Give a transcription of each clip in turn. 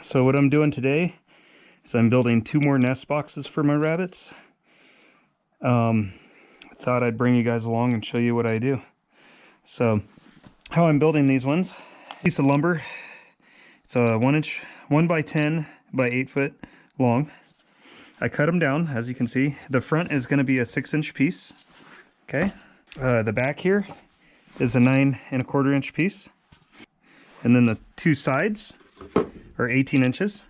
So what I'm doing today is I'm building 2 more nest boxes for my rabbits. Thought I'd bring you guys along and show you what I do. So how I'm building these ones: piece of lumber. It's a 1 by 10 by 8 foot long. I cut them down, as you can see. The front is going to be a 6-inch piece. Okay. The back here is a 9 1/4 inch piece. And then the 2 sides are 18 inches.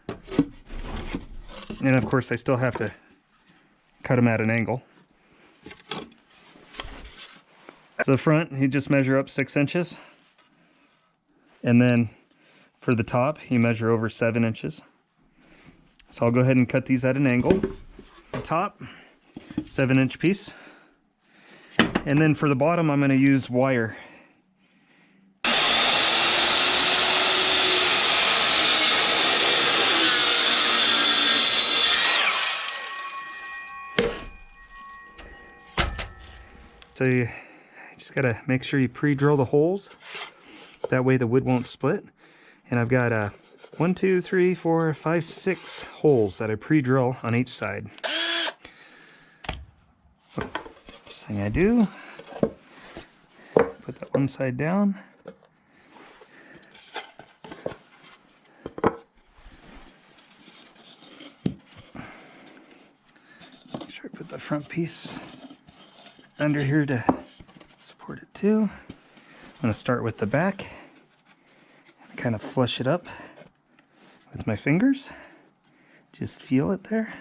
And of course I still have to cut them at an angle. So the front, you just measure up 6 inches. And then for the top, you measure over 7 inches. So I'll go ahead and cut these at an angle. The top, 7-inch piece. And then for the bottom, I'm going to use wire. So you just got to make sure you pre-drill the holes. That way the wood won't split. And I've got 1, 2, 3, 4, 5, 6 holes that I pre-drill on each side. First thing I do, put that one side down. Make sure I put the front piece under here to support it too. I'm going to start with the back. Kind of flush it up with my fingers. Just feel it there.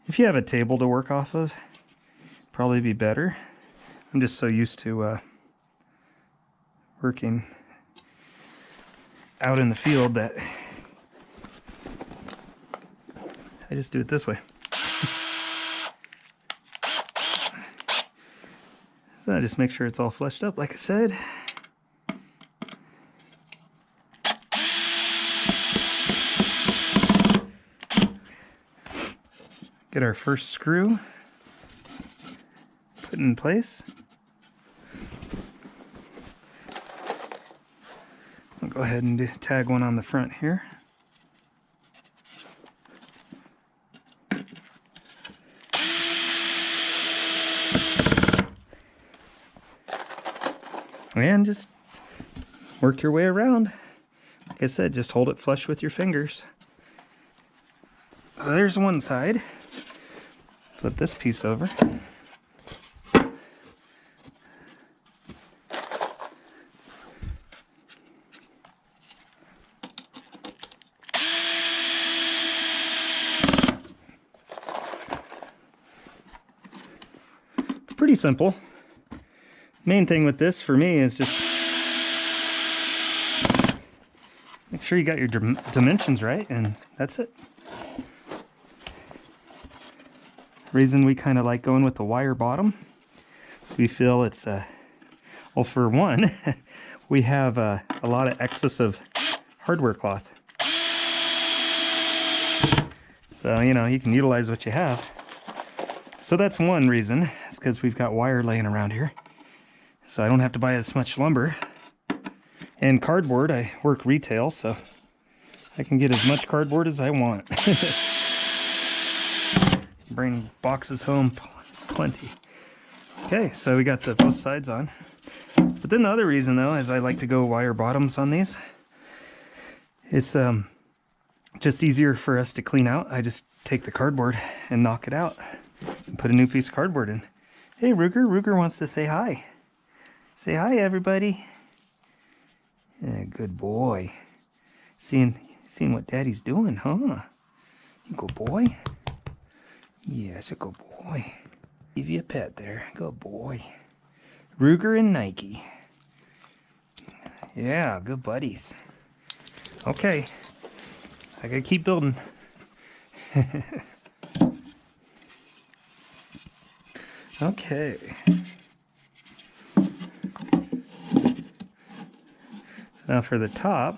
If you have a table to work off of, probably be better. I'm just so used to working out in the field that I just do it this way. So I just make sure it's all fleshed up, like I said. Get our first screw put in place. I'll go ahead and tag one on the front here. And just work your way around. Like I said, just hold it flush with your fingers. So there's one side. Flip this piece over. It's pretty simple. Main thing with this for me is just make sure you got your dimensions right, and that's it. Reason we kind of like going with the wire bottom, we feel it's well, for one, we have a lot of excess of hardware cloth, so you know you can utilize what you have. So that's one reason, is because we've got wire laying around here. So I don't have to buy as much lumber. And cardboard, I work retail, so I can get as much cardboard as I want. Bring boxes home plenty. Okay, so we got both sides on. But then the other reason though is I like to go wire bottoms on these. It's just easier for us to clean out. I just take the cardboard and knock it out and put a new piece of cardboard in. Hey Ruger, Ruger wants to say hi. Say hi, everybody. Yeah, good boy. Seeing what Daddy's doing, huh? You good boy? Yes, a good boy. Give you a pet there. Good boy. Ruger and Nike. Yeah, good buddies. Okay. I gotta keep building. Okay. Now for the top,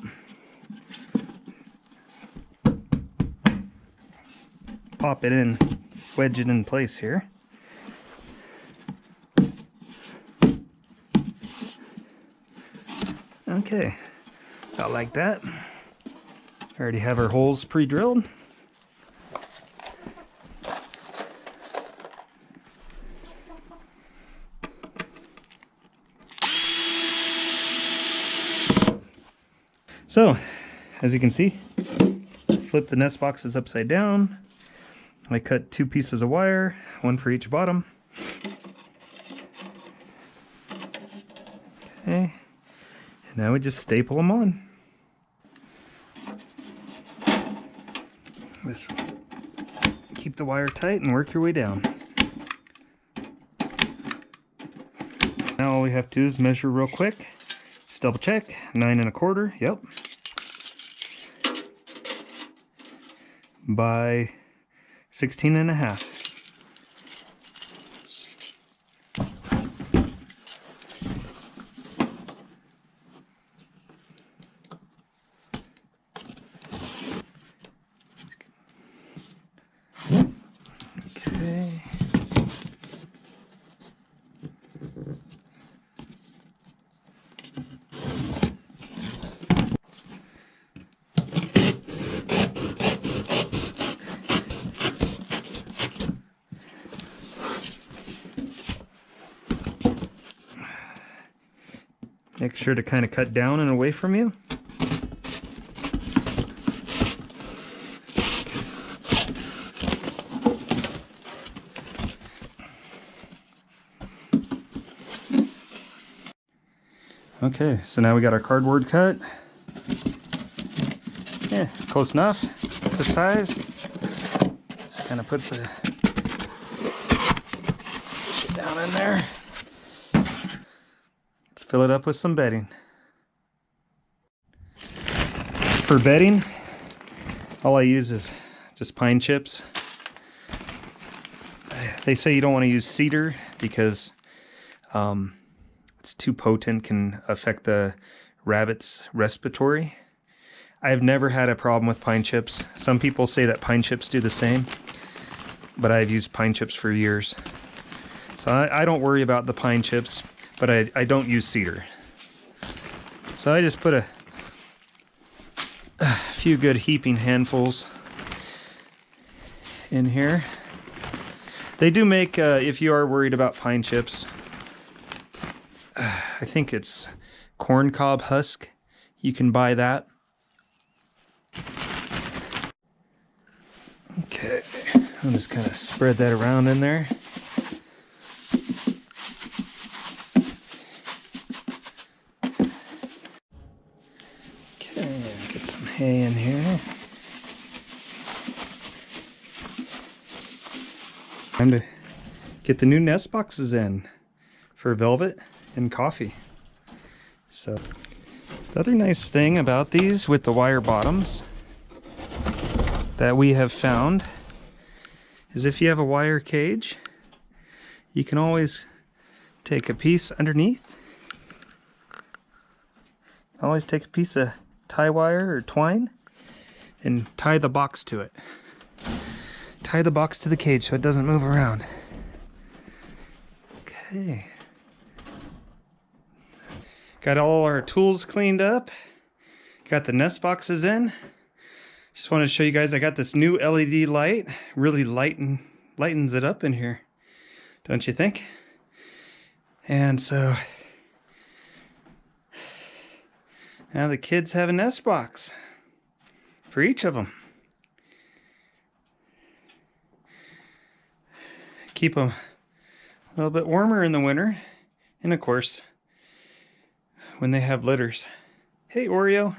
pop it in, wedge it in place here. Okay, about like that. I already have our holes pre-drilled. So, as you can see, flip the nest boxes upside down. I cut 2 pieces of wire, 1 for each bottom. Okay, and now we just staple them on. Just keep the wire tight and work your way down. Now all we have to do is measure real quick. Just double check, 9 1/4, yep. By 16 1/2. Okay. Make sure to kind of cut down and away from you. Okay, so now we got our cardboard cut. Yeah, close enough. It's the size. Just kind of put the shit down in there. Let's fill it up with some bedding. For bedding, all I use is just pine chips. They say you don't want to use cedar because it's too potent, can affect the rabbit's respiratory. I have never had a problem with pine chips. Some people say that pine chips do the same, but I've used pine chips for years. So I don't worry about the pine chips, but I don't use cedar. So I just put a few good heaping handfuls in here. They do make, if you are worried about pine chips, I think it's corn cob husk. You can buy that. Okay, I'll just kind of spread that around in there. Okay, get some hay in here. Time to get the new nest boxes in for Velvet and Coffee. So the other nice thing about these with the wire bottoms that we have found is if you have a wire cage, you can always take a piece underneath. Always take a piece of tie wire or twine and tie the box to it. Tie the box to the cage so it doesn't move around. Okay. Got all our tools cleaned up. Got the nest boxes in. Just wanted to show you guys I got this new LED light. Really lightens it up in here, don't you think? And so now the kids have a nest box for each of them. Keep them a little bit warmer in the winter, and of course when they have litters. Hey Oreo.